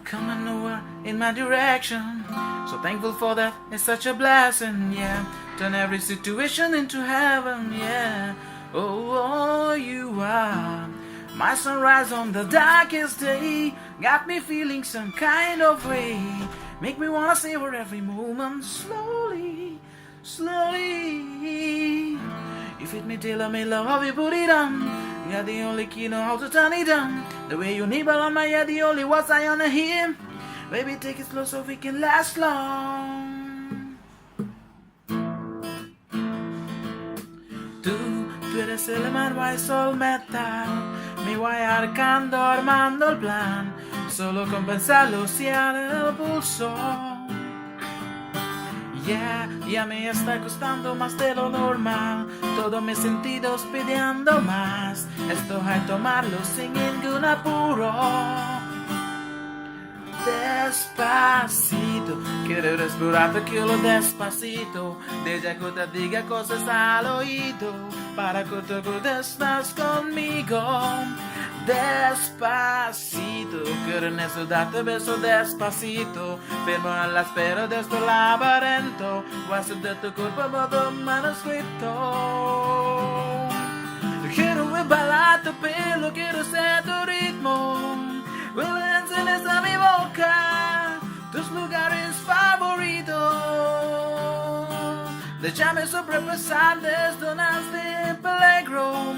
coming nowhere in my direction. So thankful for that, it's such a blessing, yeah. Turn every situation into heaven, yeah. Oh, you are my sunrise on the darkest day. Got me feeling some kind of way. Make me wanna savor every moment slowly, slowly. You fit me, tailor me, love how you put it on. You're the only key, know how to turn it on. The way you nibble on my head, the only words I wanna hear. Baby, take it slow so we can last long. Tú eres el mar, sol metal. Mi voy arcando, armando el plan. Solo con pensarlo, ciar el pulso. Yeah, ya me está costando más de lo normal. Todos mis sentidos pidiendo más. Esto hay que tomarlo sin ningún apuro. Despacito, quiero respirar tranquilo despacito. Deja que te diga cosas al oído, para que tú estás conmigo. Despacito, quiero en eso darte beso despacito. Firmo a la espera de este laberinto. Voy a hacer de tu cuerpo todo manuscrito. Quiero bailar tu pelo, quiero ser tu ritmo. Tienes a mi boca tus lugares favoritos. Déjame sobrepasar zonas de peligro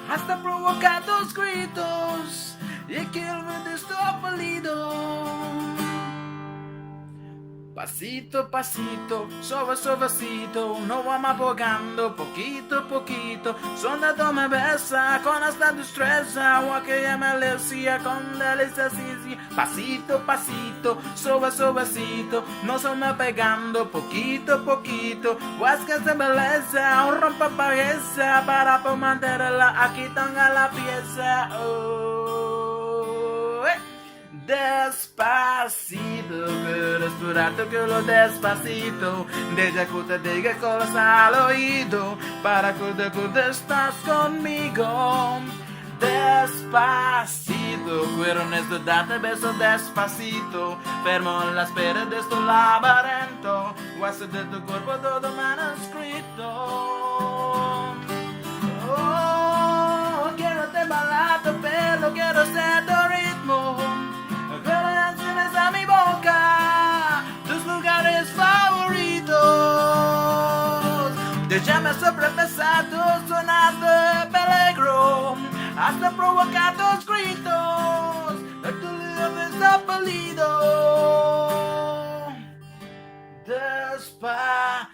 hasta provocar tus gritos y que el mundo esté felido. Pasito, pasito, suavecito, no vamos apagando, poquito, poquito. Sonando me besa con hasta destreza, agua que ya me decía con delicia, sí. Pasito, pasito, suavecito, no se me pegando, poquito, poquito. Pues que se belleza, un rompapagesa para mantenerla aquí tenga la pieza. Oh, Despacito, quiero esperarte que lo despacito. Deja que te diga cosas al oído, para que te estás conmigo. Despacito, quiero en esto darte beso despacito. Fermo en la espera de este laberinto. Voy a hacer de tu cuerpo todo manuscrito. Oh, quiero te bailar tu pelo, quiero ser tu ritmo. Tienes a mi boca tus lugares favoritos. Déjame sobrepasar tus zonas de peligro hasta provocar tus gritos. Tu lío está perdido. Despacito,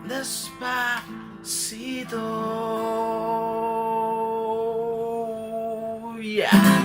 Despacito, yeah.